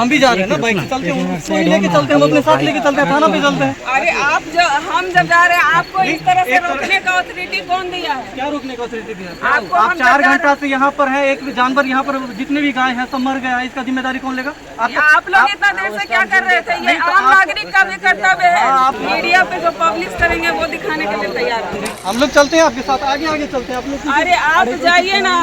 हम भी जा रहे हैं ना बाइक से चलते हैं, उसको ही लेके चलते हैं, हम अपने साथ लेके चलते हैं, थाना पे चलते हैं। अरे हम जब जा रहे हैं आपको इस तरह से रोकने का अथॉरिटी कौन दिया है? क्या रोकने का अथॉरिटी दिया? आपको आप 4 घंटा से यहाँ पर है, एक जानवर यहाँ पर जितने भी गाय हैं सब मर गया है, इसका जिम्मेदारी कौन लेगा? आप लोग इतना देर से क्या कर रहे थे? ये आम नागरिक का भी कर्तव्य है, मीडिया पे जो पब्लिश करेंगे वो दिखाने के लिए तैयार है। हम लोग चलते हैं आपके साथ, आगे आगे चलते हैं आप लोग। अरे आप जाइए ना,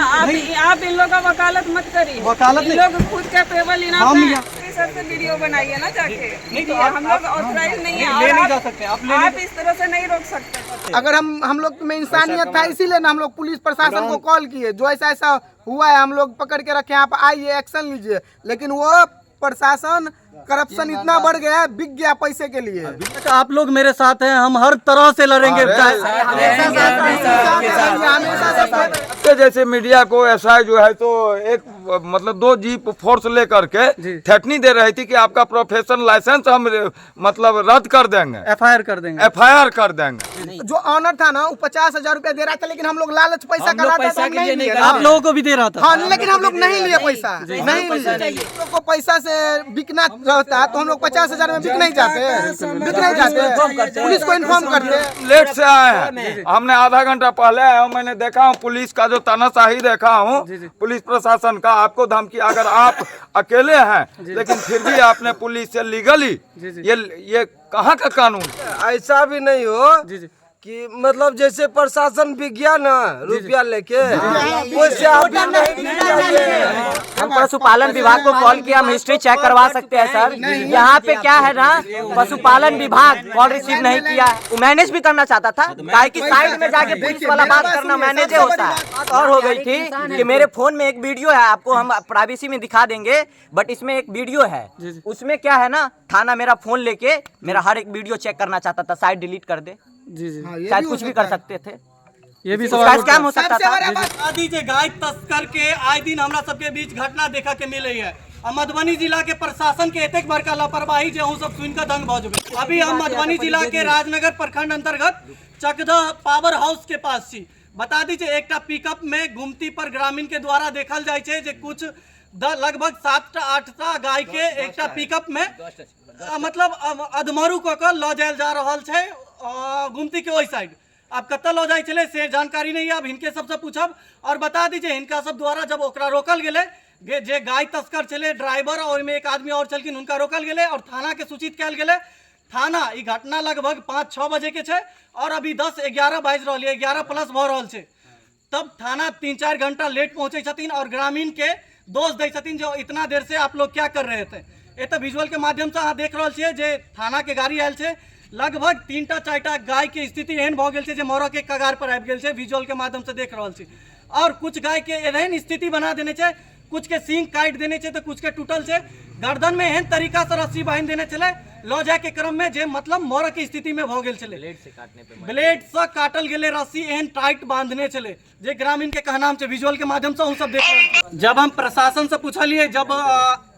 आप इन लोगों का वकालत मत करिए। वकालत इन लोग खुद कैपेबल इनफ हम है, सर से वीडियो बनाइए ना जाके। नहीं तो हम लोग ऑथराइज नहीं है, ले नहीं जा सकते आप इस तरह से नहीं रोक सकते। अगर हम लोग में इंसानियत था इसीलिए ना हम लोग पुलिस प्रशासन को कॉल किए, जो ऐसा ऐसा हुआ है हम लोग पकड़ के रखे, आप आइए एक्शन लीजिए, लेकिन वो प्रशासन करप्शन इतना बढ़ गया है, बिक गया पैसे के लिए। आप लोग मेरे साथ हैं, हम हर तरह से लड़ेंगे। जैसे मीडिया को ऐसा जो है तो एक मतलब 2 जीप फोर्स लेकर के थेटनी दे रही थी कि आपका प्रोफेशनल लाइसेंस हम मतलब रद्द कर देंगे, FIR कर देंगे, FIR कर देंगे। जो ऑनर था ना वो 50,000 रुपया दे रहा था, लेकिन हम लोग लालच पैसा कर रहा था तो हम नहीं लिए। आप लोगों को भी दे रहा था। हाँ, लेकिन हम लोग नहीं लिए पैसा, नहीं लिए। लोग को पैसा से बिकना रहता तो हम लोग 50,000 में बिक नहीं जाते, पुलिस को इन्फॉर्म करते। लेट से आए हैं, हमने आधा घंटा पहले आया हूँ, मैंने देखा हूँ पुलिस का जो तानाशाही देखा हूँ, पुलिस प्रशासन का। आपको धमकी, अगर आप अकेले हैं लेकिन फिर भी आपने पुलिस से लीगली, ये कहाँ का कानून? ऐसा भी नहीं हो कि मतलब जैसे प्रशासन भी गया ना रुपया लेके, वैसे आप भी नहीं। हम पशुपालन विभाग को कॉल किया, हम हिस्ट्री चेक करवा सकते हैं सर। यहाँ पे क्या है ना, पशुपालन विभाग कॉल रिसीव नहीं किया। वो मैनेज भी करना चाहता था, गाय की साइड में जाके पुलिस वाला बात करना मैनेज होता है। बात और हो गई थी कि मेरे फोन में एक वीडियो है, आपको हम प्राइवेसी में दिखा देंगे, बट इसमें एक वीडियो है, उसमें क्या है ना, थाना मेरा फोन लेके मेरा हर एक वीडियो चेक करना चाहता था, साइड डिलीट कर दे। शायद कुछ भी कर सकते थे, ये भी स्कैम हो सकता था। गाय तस्कर के आए दिन हमरा सबके बीच घटना देखा के मिले है। मधुबनी जिला के प्रशासन के एतेक बड़का लापरवाही जो सब सुन कर दंग भ जेबे। अभी हम मधुबनी जिला के राजनगर प्रखंड अंतर्गत चकदह पावर हाउस के पास छी। बता दीजिए, एक पिकअप में घुमती पर ग्रामीण के द्वारा देखल जाए छे जे कुछ लगभग 7-8 गाय के एक पिकअप में मतलब अधमरू कऽ लऽ जायल जा रहल छे घुमती के ओई साइड। अब कत्ता लो जाए चले से जानकारी नहीं है, अब इनके सबसे पूछब और बता दीजिए इनका सब द्वारा जब ओकरा रोकल गेले, जे गाय तस्कर चले ड्राइवर और में एक आदमी और चलकिन उनका रोकल गेले और थाना के सूचित कैल गेले। थाना ई घटना लगभग 5-6 बजे के छे और अभी 10-11 बाज रहा है, 11 प्लस भ रहा है। तब थाना 3-4 घंटा लेट पहुंचे छथिन और ग्रामीण के दोष दै छथिन जो इतना देर से आप लोग क्या कर रहे थे। ये तो विजुअल के माध्यम से अहाँ देख रहा छे जे थाना के गाड़ी आयल छे, लगभग 3-4 गाय के स्थिति एहन भ गेल छे जे मरऽ के कगार पर आबि गेल छे, विजुअल के माध्यम से देख रहल छी। और कुछ गाय के एहन स्थिति बना देने छे, कुछ के सींग काट देने छे तो कुछ के टूटल छे, गर्दन में एहन तरीका से रस्सी बांध देने चले लो जाए के क्रम में जे मतलब मरऽ के स्थिति में भ गेल छले। ब्लेड से काटल गेले रस्सी एहन टाइट बांधने चले, जे ग्रामीण के कहनाम छे, विजुअल के माध्यम से हम सब देख रहल छी। जब हम प्रशासन से पूछलिए, जब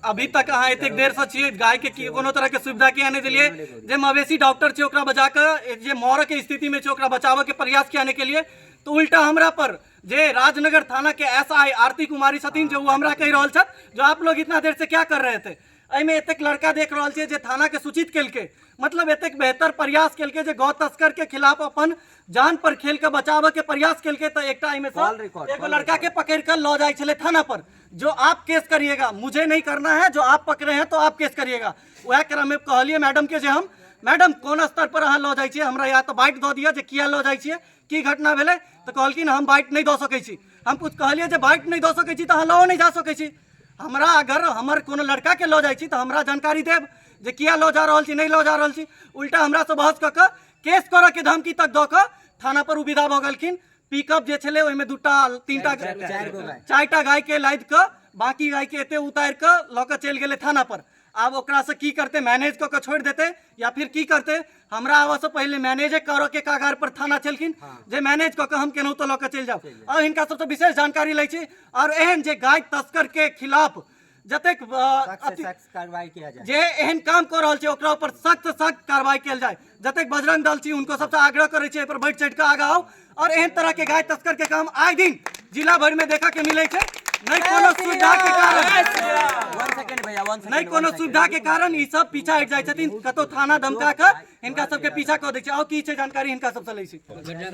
अभी तक अहाँ एतेक देर से छियै, गाय के कोनो तरह के सुविधा किया नहीं दिलिए, जे मवेशी डॉक्टर छे ओकरा बजा के जे मरऽ के स्थिति में छे ओकरा बचावे के प्रयास किया के लिए, तो उल्टा हमरा पर जे राजनगर थाना के SI आरती कुमारी छथिन जो हमरा कह रहल छथ जो आप लोग इतना देर से क्या कर रहे थे। एहिमे एतेक लड़का देख रहल छियै जे थाना के सूचित केलके, मतलब एतेक बेहतर प्रयास केलके जे गौ तस्कर के खिलाफ अपन जान पर खेल के बचावे के प्रयास केलके। तो एकटा एहिमे से एगो लड़का के पकड़ कर लो जाए छले थाना पर, जो आप केस करिएगा, मुझे नहीं करना है, जो आप पकड़े हैं तो आप केस करिएगा। वह क्रम में कहलिए मैडम के जे हम मैडम कोन स्तर पर अहाँ लो जाए छियै, हमरा या तो बाइट दऽ दिअ जे किया लो जाए छियै, की घटना भेलै, तो कहलखिन हम बाइट नहीं दऽ सकै छी। हम कुछ कहलिए जे बाइट नहीं दऽ सकै छी तो अहाँ लो नहीं जा सकै छी। हमरा अगर हमर कोनो लड़का के लो जाए छी तो हमरा जानकारी देब जे किया लो जा रहल छी, नहीं लो जा रहल छी। उल्टा हमरा से बहस कऽ केस करऽ के धमकी तक दऽ कऽ थाना पर विदा भऽ गेलखिन। पिकअप जे छले ओहिमे 2-3-4 गाय के लाद कऽ बाकी गाय के एते उतार कऽ लऽ कऽ चलि गेले थाना पर। अब ओकरा से की करते, मैनेज कऽ के छोड़ देते या फिर की करते, हमरा आवा से पहले मैनेजे करऽ के कागार पर थाना चलखिन जे मैनेज कऽ के हम केनाहु तो लऽ के चलि जाओ। और हिनका सबसे विशेष जानकारी लै छी और एहन जे गाय तस्कर के खिलाफ जतेक कार्रवाई किया जाए, जे एहन काम कर रहल छै ओकरा ऊपर सख्त कार्रवाई कयल जाए। जतेक बजरंग दल छी उनको सबसे आग्रह करे छै पर बढ़ चढ़ के आगा आओ और एहन तरह के गाय तस्कर के काम आए दिन जिला भर में देखा के मिले छै। नहीं कोनो सुविधा के कारण नहीं कोनो सुविधा के कारण ई सब पीछा हट जाय छथिन, कतो थाना धमका के इनका सबके पीछा कर दै छै। और की छै जानकारी इनका सबसे लै छै,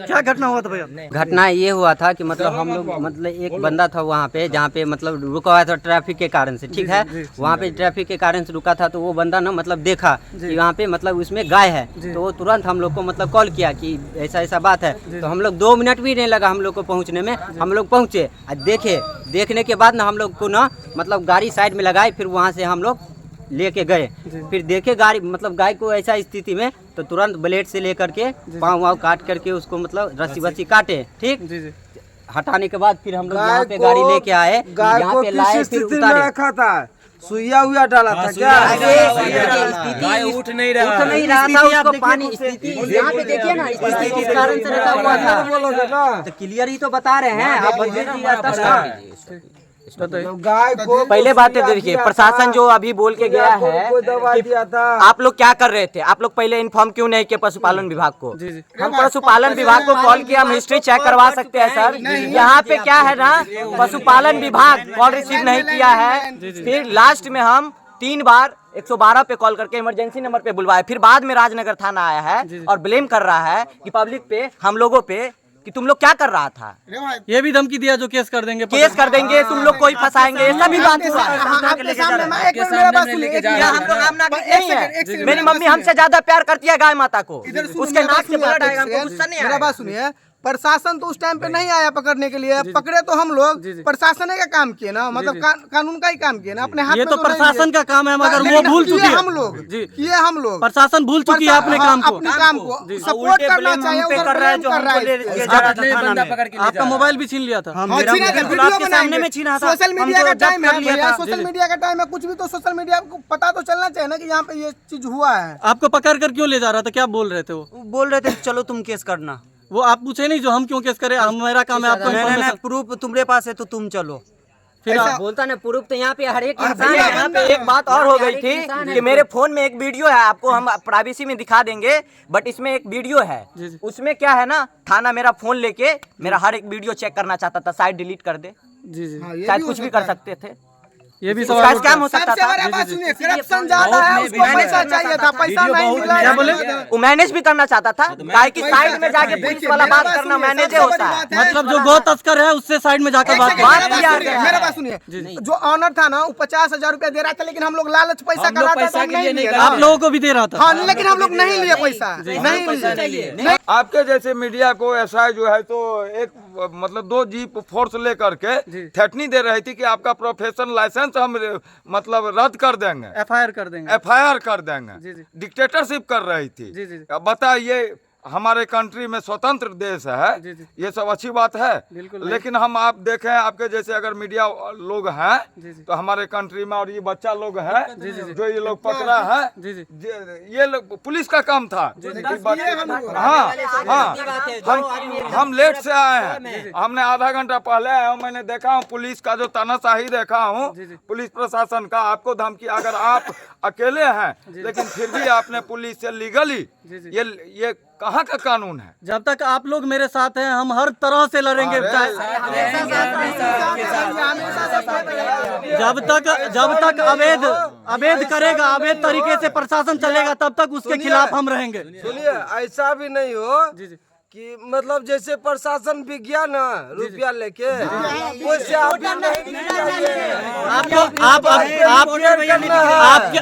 क्या घटना हुआ था भैया? घटना ये हुआ था कि मतलब हम लोग मतलब एक बंदा था वहाँ पे, जहाँ पे मतलब रुका हुआ था ट्रैफिक के कारण से, ठीक है। वहाँ पे ट्रैफिक के कारण से रुका था, तो वो बंदा ना मतलब देखा कि वहाँ पे मतलब उसमें गाय है, तो वो तुरंत हम लोग को मतलब कॉल किया कि ऐसा ऐसा बात है। तो हम लोग 2 मिनट भी नहीं लगा हम लोग को पहुँचने में, हम लोग पहुँचे और देखने के बाद ना हम लोग को ना मतलब गाड़ी साइड में लगाई, फिर वहाँ से हम लोग लेके गए। फिर देखे गाड़ी मतलब गाय को ऐसा स्थिति में, तो तुरंत ब्लेड से लेकर के पाँव वाँव काट करके उसको मतलब रस्सी वस्सी काटे, ठीक। हटाने के बाद फिर हम लोग यहाँ पे गाड़ी लेके आए, यहाँ पे लाए, फिर उतारे। रखा था, सुइया हुआ डाला था क्या? गाय उठ नहीं रहा था, उसको पानी स्थिति यहाँ पे देखिए ना, स्थिति इस कारण से रखा हुआ था। तो क्लियर ही तो बता रहे हैं आप। गाय को पहले बातें देखिए, प्रशासन जो अभी बोल के गया है कोई दवा दिया था। आप लोग क्या कर रहे थे? आप लोग पहले इन्फॉर्म क्यों नहीं किए पशुपालन विभाग को? हम पशुपालन विभाग को कॉल किया, हम हिस्ट्री चेक करवा सकते हैं सर। यहाँ पे क्या है ना, पशुपालन विभाग कॉल रिसीव नहीं किया है। फिर लास्ट में हम 3 बार 112 पे कॉल करके इमरजेंसी नंबर पे बुलवाया। फिर बाद में राजनगर थाना आया है और ब्लेम कर रहा है कि पब्लिक पे, हम लोगों पे, कि तुम लोग क्या कर रहा था। ये भी धमकी दिया जो केस कर देंगे, तुम लोग कोई फंसाएंगे, ये सभी बात हुआ। मेरी मम्मी हमसे ज्यादा प्यार करती है गाय माता को, उसके नाक से ब्लड आएगा, हमको गुस्सा नहीं आएगा। बात सुनिए, प्रशासन तो उस टाइम पे नहीं आया पकड़ने के लिए, पकड़े तो हम लोग प्रशासन का काम किए ना, मतलब कानून का ही काम किए ना, अपने हाथ ये में तो प्रशासन का काम है, मगर वो भूल चुकी है। हम लोग किए, हम लोग प्रशासन भूल चुकी है अपने काम को, अपने काम को सपोर्ट करना चाहिए, उधर ब्लेम कर रहा है। आपका मोबाइल भी छीन लिया था, सामने में छीना था। सोशल मीडिया का टाइम है, सोशल मीडिया का टाइम है, कुछ भी तो सोशल मीडिया को पता तो चलना चाहिए ना कि यहाँ पे ये चीज हुआ है। आपको पकड़ कर क्यों ले जा रहा था, क्या बोल रहे थे? वो बोल रहे थे चलो तुम केस करना। वो आप पूछे नहीं जो हम क्यों केस करें, मेरा काम है आपको इन्फॉर्मेशन। प्रूफ तुम्हारे पास है तो तुम चलो। फिर आप बोलता ना प्रूफ, तो यहाँ पे हर एक इंसान है। यहाँ पे एक बात और हो गई थी कि मेरे फोन में एक वीडियो है, आपको हम प्राइवेसी में दिखा देंगे, बट इसमें एक वीडियो है। उसमें क्या है ना, थाना मेरा फोन लेके मेरा हर एक वीडियो चेक करना चाहता था, साइड डिलीट कर दे, शायद कुछ भी कर सकते थे। ये भी स्कैम हो सकता था। करप्शन ज्यादा है, उसको पैसा चाहिए था, पैसा नहीं मिला। क्या बोले? वो मैनेज भी करना चाहता था, गाय की साइड में जाके पुलिस वाला बात करना मैनेज होता है। मतलब जो गौ तस्कर है उससे साइड में जाकर बात किया गया। मेरा बात सुनिए, जो ऑनर था ना वो 50,000 रुपया दे रहा था, लेकिन हम लोग लालच पैसा कर रहा था तो हम नहीं लिए। आप लोगों को भी दे रहा था, हाँ, लेकिन हम लोग नहीं लिए पैसा, नहीं लिए। आपके जैसे मीडिया को एसआई जो है तो एक मतलब 2 जीप फोर्स लेकर के थेटनी दे रही थी कि आपका प्रोफेशनल लाइसेंस हम मतलब रद्द कर देंगे, एफआईआर कर देंगे, एफआईआर कर देंगे। डिक्टेटरशिप कर रही थी। अब बताइए, हमारे कंट्री में स्वतंत्र देश है, ये सब अच्छी बात है, लेकिन हम आप देखें, आपके जैसे अगर मीडिया लोग हैं तो हमारे कंट्री में, और ये बच्चा लोग है जो ये लोग पकड़ा है, ये लोग पुलिस का काम था। हाँ हाँ, हम लेट से आए हैं, हमने आधा घंटा पहले आया हूँ। मैंने देखा हूँ पुलिस का जो तानाशाही देखा हूँ, पुलिस प्रशासन का। आपको धमकी, अगर आप अकेले हैं लेकिन फिर भी आपने पुलिस से लीगली, ये कहाँ का कानून है? जब तक आप लोग मेरे साथ हैं हम हर तरह से लड़ेंगे। जब तक अवैध करेगा, अवैध तरीके से प्रशासन चलेगा, तब तक उसके खिलाफ हम रहेंगे। सुनिए, ऐसा भी नहीं हो कि मतलब जैसे प्रशासन भी गया ना रुपया लेके, वैसे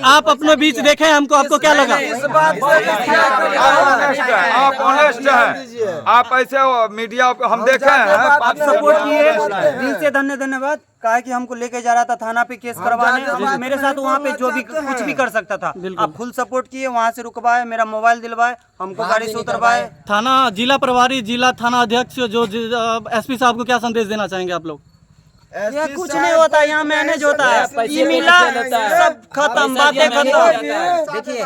आप अपने बीच देखें हमको, आपको क्या लगा? इस बात आप ऑनेस्ट हैं, आप ऐसे मीडिया हम देखे हैं, आप सपोर्ट किए, दिल से धन्यवाद। कहा कि हमको लेके जा रहा था थाना पे केस करवाने, मेरे साथ वहाँ पे जो भी कुछ भी कर सकता था, आप फुल सपोर्ट किए, वहाँ से रुकवाए, मेरा मोबाइल दिलवाए, हमको गाड़ी से उतरवाए। थाना जिला प्रभारी, जिला थाना अध्यक्ष जो एसपी साहब को क्या संदेश देना चाहेंगे आप लोग? ये कुछ नहीं होता, यहाँ मैनेज होता है, ये मिला सब खत्म, बातें खत्म। देखिए,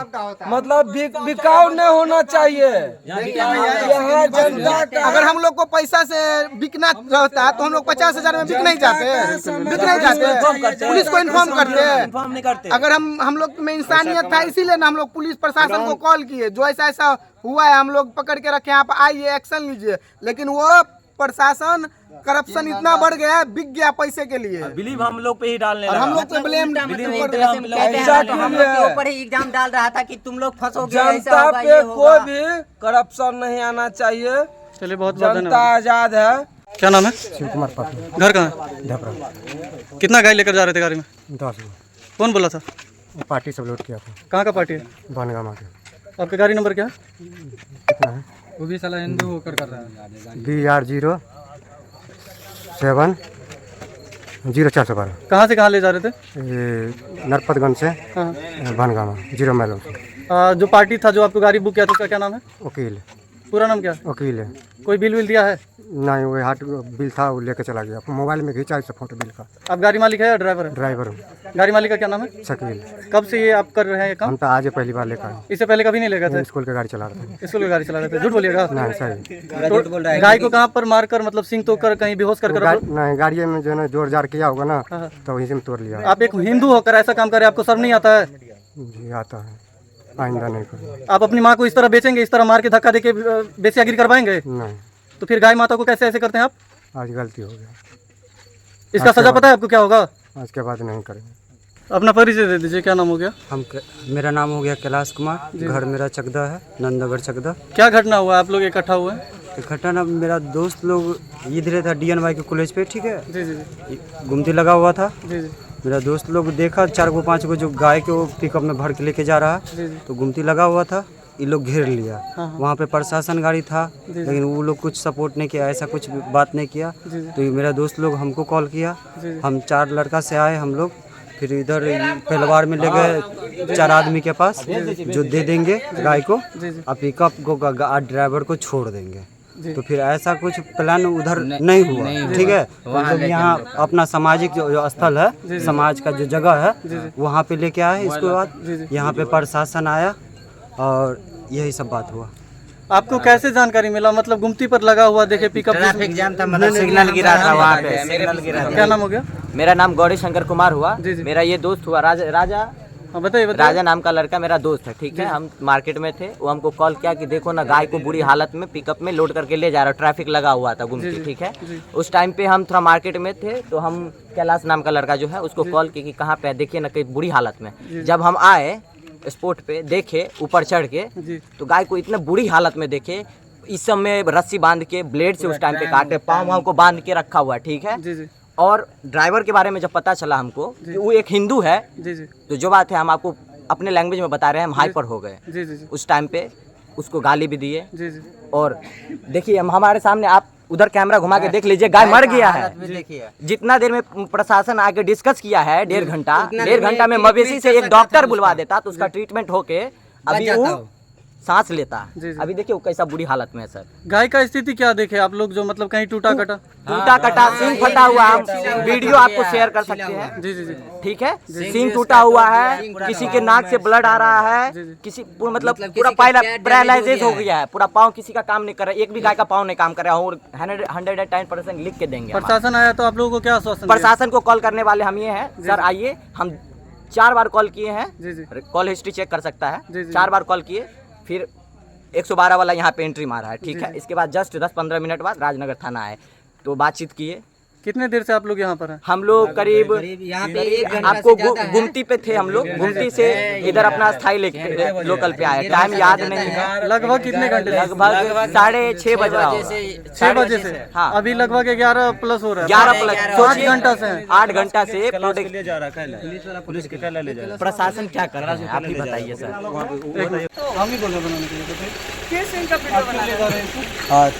मतलब बिकाऊ नहीं होना चाहिए यहाँ जनता का। अगर हम लोग को पैसा से बिकना रहता तो हम लोग 50,000 में बिक नहीं जाते, पुलिस को इन्फॉर्म करते। अगर हम लोग में इंसानियत था, इसीलिए ना हम लोग पुलिस प्रशासन को कॉल किए, जो ऐसा ऐसा हुआ है हम लोग पकड़ के रखे, आप आइए एक्शन लीजिए। लेकिन वो प्रशासन करप्शन इतना बढ़ गया है, बिक गया पैसे के लिए। बिलीव हम लोग पे ही डालने और हम लोग पे ब्लेम हम लोग के ऊपर ही एग्जाम डाल रहा था कि तुम लोग फंसोगे, ऐसा जनता होगा, पे ये कोई होगा। भी करप्शन नहीं आना चाहिए। चलिए बहुत जनता आजाद है। क्या नाम है? शिव कुमार पाटिल, घर कहाँ है? धपरा। कितना गाय लेकर जा रहे थे गाड़ी में? 10 कौन बोला था? पार्टी सब लोड किया था, कहाँ का पार्टी है? बनगामा के। आपका गाड़ी नंबर क्या है? कितना है? वो भी साला हिंदू होकर कर रहा है। BR07 0412। कहाँ से कहाँ ले जा रहे थे? ये नरपतगंज से हाँ। बनगामा 0 माइल। जो पार्टी था जो आपको गाड़ी बुक किया था उसका क्या नाम है? वकील, पूरा नाम क्या है? वकील है। कोई बिल विल दिया है? नहीं, वो हाट बिल था, वो लेके चला गया। मोबाइल में खींचा इस फोटो बिल का। आप गाड़ी मालिक है या ड्राइवर है? ड्राइवर हूँ, गाड़ी मालिक का क्या नाम है? शकील। कब से ये आप कर रहे हैं ये काम? हम तो आज पहली बार लेकर आए। इससे पहले कभी नहीं लेगा था? स्कूल की गाड़ी चला रहे थे। स्कूल की गाड़ी चला रहे थे? झूठ बोलिएगा। नहीं, सही। तो गाय को कहाँ पर मारकर मतलब सिंग तो कर कहीं बेहोश कर नहीं, गाड़ी में जो है ना जोर जार किया होगा ना, तो वहीं से हम तोड़ लिया। आप एक हिंदू होकर ऐसा काम करें, आपको शर्म नहीं आता है? जी आता है, आइंदा नहीं करेंगे। आप अपनी माँ को इस तरह बेचेंगे, इस तरह मार के धक्का देके बेसियागिरी करवाएंगे? नहीं, तो फिर गाय माता को कैसे ऐसे करते हैं आप? आज गलती हो गया, इसका सजा पता है आपको क्या होगा? आज के बाद नहीं करेंगे। अपना परिचय दे दीजिए, क्या नाम हो गया? मेरा नाम हो गया कैलाश कुमार, घर मेरा चकदा है, नंदनगर चकदा। क्या घटना हुआ, आप लोग इकट्ठा हुए हैं? घटना मेरा दोस्त लोग इधर था DNY के कॉलेज पे, ठीक है, जी जी जी गुमती लगा हुआ था। जी जी मेरा दोस्त लोग देखा 4 को 5 को जो गाय को पिकअप में भर के लेके जा रहा जी है, जी तो गुमती लगा हुआ था, ये लोग घेर लिया। हाँ। वहाँ पे प्रशासन गाड़ी था, लेकिन वो लोग कुछ सपोर्ट नहीं किया, ऐसा कुछ बात नहीं किया। जी जी तो ये मेरा दोस्त लोग हमको कॉल किया, जी। हम 4 लड़का से आए हम लोग, फिर इधर पहलवार में ले गए 4 आदमी के पास, जो दे देंगे गाय को, जी जी और पिकअप को ड्राइवर को छोड़ देंगे। तो फिर ऐसा कुछ प्लान उधर नहीं हुआ, ठीक है। मतलब यहाँ अपना सामाजिक जो स्थल है, समाज का जो जगह है, वहाँ पे लेके आए। इसके बाद यहाँ पे प्रशासन आया और यही सब बात हुआ। आपको कैसे जानकारी मिला? मतलब गुमती पर लगा हुआ देखे पिकअप? ट्रैफिक जाम था, मतलब सिग्नल गिरा था वहाँ पे, सिग्नल गिरा था। क्या नाम हो गया? मेरा नाम गौरी शंकर कुमार हुआ। जी जी। मेरा ये दोस्त हुआ राजा हाँ बताइए राजा नाम का लड़का मेरा दोस्त है, ठीक है। हम मार्केट में थे, वो हमको कॉल किया कि देखो ना गाय को बुरी हालत में पिकअप में लोड करके ले जा रहा, ट्रैफिक लगा हुआ था गुमती, ठीक है। उस टाइम पे हम थोड़ा मार्केट में थे, तो हम कैलाश नाम का लड़का जो है उसको कॉल किया कि कहाँ पे है, देखिए ना कहीं बुरी हालत में। जब हम आए स्पॉट पे, देखे ऊपर चढ़ के, तो गाय को इतना बुरी हालत में देखे, इस समय रस्सी बांध के ब्लेड से उस टाइम पे काटे, पाँव वाँव को बांध के रखा हुआ, ठीक है। जी जी। और ड्राइवर के बारे में जब पता चला हमको कि वो एक हिंदू है, जी जी तो जो बात है हम आपको अपने लैंग्वेज में बता रहे हैं, हम हाइपर हो गए। जी जी जी उस टाइम पे उसको गाली भी दिए। जी जी। और देखिए हम हमारे सामने, आप उधर कैमरा घुमा के देख लीजिए, गाय मर गया है। जितना देर में प्रशासन आके डिस्कस किया है, 1.5 घंटा में मवेशी से एक डॉक्टर बुलवा देता तो उसका ट्रीटमेंट होके अभी वो सांस लेता। अभी देखिए वो कैसा बुरी हालत में है सर। गाय का स्थिति क्या देखे आप लोग, जो मतलब कहीं टूटा कटा सींग फटा हुआ, हम वीडियो आपको शेयर कर सकते हैं। जी जी जी ठीक है, सींग टूटा हुआ है, किसी के नाक से ब्लड आ रहा है, किसी मतलब पूरा पैरालाइज हो गया है, पूरा पाँव किसी का काम नहीं कर रहा है, एक भी गाय का पाँव नहीं काम कर रहा है। और 110% लिख के देंगे। प्रशासन आया तो आप लोगों को क्या आश्वासन? प्रशासन को कॉल करने वाले हम ये हैं, सर आइए, हम 4 बार कॉल किए हैं, कॉल हिस्ट्री चेक कर सकता है। 4 बार कॉल किए, फिर 112 वाला यहाँ पे एंट्री मारा है, ठीक है। इसके बाद जस्ट 10-15 मिनट बाद राजनगर थाना आए, तो बातचीत किए। कितने देर से आप लोग यहाँ पर हैं? हम लोग करीब यहाँ पे आपको गुमती पे थे, हम लोग गुमती से इधर अपना स्थायी लेके लोकल पे आए। टाइम याद नहीं है, लगभग कितने घंटे? लगभग 6:30 बज रहा है। 6 बजे से? हाँ, अभी लगभग 11 प्लस हो रहा है। 11 प्लस 8 घंटा से 8 घंटा से प्रशासन क्या कर रहा है, आप ही बताइए सर। हम ही बोले बनाने के लिए। किस इनका वीडियो बना रहे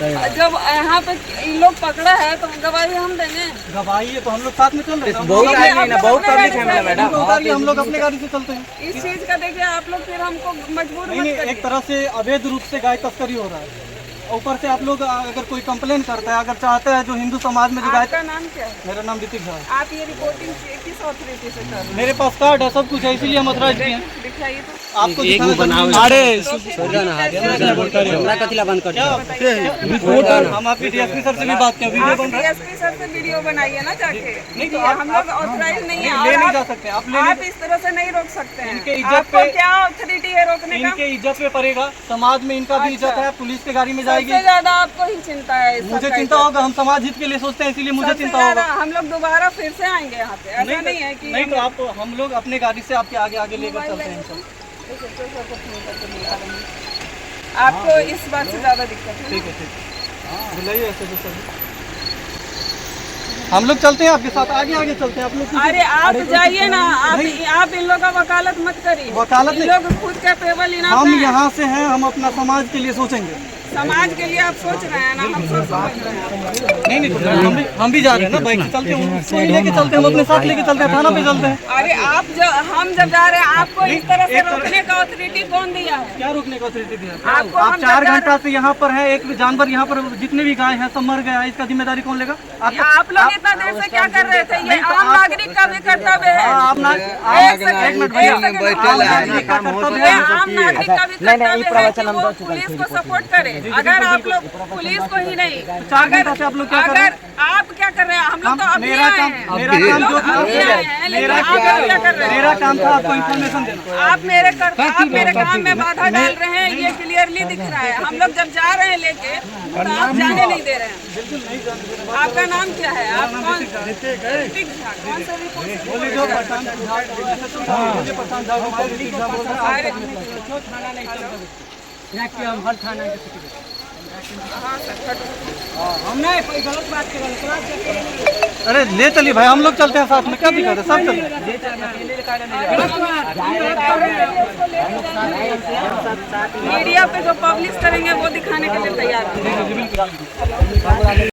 हैं? जब यहाँ पे इन लोग पकड़ा है तो गवाही हम देंगे। गवाही है तो हम लोग साथ में चल रहे हैं। बहुत पब्लिक है मैडम, हम लोग अपने गाड़ी से चलते हैं। इस चीज का देखिए आप लोग, फिर हमको मजबूर नहीं, मत एक तरह से अवैध रूप से गाय तस्करी हो रहा है। ऊपर से आप लोग अगर कोई कंप्लेन करता है, अगर चाहते हैं जो हिंदू समाज में जो गाय। आपका नाम क्या है? मेरा नाम ऋतिक झा है। आप ये रिपोर्टिंग किस अथॉरिटी से कर रहे हैं? मेरे पास कार्ड है, सब कुछ है, इसीलिए हम अथॉराइज किए हैं। दिखाइए तो। आपको हम आपके डीएसपी सर से भी बात किया, वीडियो बन रहा है। डीएसपी सर से वीडियो बनाइए ना जाके। नहीं तो हम लोग ऑथराइज नहीं है, ले नहीं जा सकते आप, आप इस तरह से नहीं रोक सकते हैं। इनके इज्जत आपको पे क्या अथॉरिटी है रोकने का? इनके इज्जत पे पड़ेगा, समाज में इनका भी इज्जत है, पुलिस के गाड़ी में जाएगा। आएगी। उससे ज्यादा आपको ही चिंता है। मुझे चिंता होगा, हम समाज हित के लिए सोचते हैं, इसीलिए मुझे चिंता होगा। हम लोग दोबारा फिर से आएंगे यहाँ पे, ऐसा नहीं है कि नहीं तो आप हम लोग अपने गाड़ी से आपके आगे आगे लेकर चलते हैं सब। आपको इस बात से ज्यादा दिक्कत है। ठीक है बुलाइए ऐसे तो सर, हम लोग चलते हैं आपके साथ, आगे आगे चलते हैं आप लोग। अरे आप जाइए ना, आप इन लोगों का वकालत मत करिए। वकालत इन लोग खुद कैपेबल इनफ हम हैं। यहाँ से हैं, हम अपना समाज के लिए सोचेंगे। समाज के लिए आप सोच रहे हैं ना, हम सोच समझ रहे हैं। नहीं हम भी जा रहे हैं ना, बाइक से चलते हैं, उसको ही लेके चलते हैं, हम अपने साथ लेके चलते हैं, थाना पे चलते हैं। अरे हम जब जा रहे हैं, आपको इस तरह से रोकने का अथॉरिटी कौन दिया है? क्या रोकने का अथॉरिटी दिया? आपको आप हम 4 जब घंटा से यहाँ पर है, एक जानवर यहाँ पर जितने भी गाय हैं सब मर गया है, इसका जिम्मेदारी कौन लेगा? आप लोग इतना देर से क्या कर रहे थे? ये आम नागरिक का भी कर्तव्य है। आप एक मिनट भैया, आम नागरिक का भी कर्तव्य है कि वो पुलिस को सपोर्ट करे। अगर आप लोग पुलिस को ही नहीं, 4 घंटा से आप लोग क्या कर रहे हैं? अगर आप क्या कर रहे हैं? हम लोग तो अभी मेरा आए काम हैं। मेरा काम जो था मेरा क्या कर रहे हैं? मेरा काम था आपको इन्फॉर्मेशन देना। आप मेरे काम में बाधा डाल रहे हैं, ये क्लियरली दिख रहा है। हम लोग जब जा रहे हैं लेके, तो आप जाने नहीं दे रहे हैं। आपका नाम क्या है? आप कौन कौन सा रिपोर्ट? बोले जो प्रशांत अरे ले चलिए भाई, हम लोग चलते हैं साथ में, क्या दिक्कत है? सब चलते मीडिया पे जो पब्लिश करेंगे वो दिखाने के लिए तैयार हैं।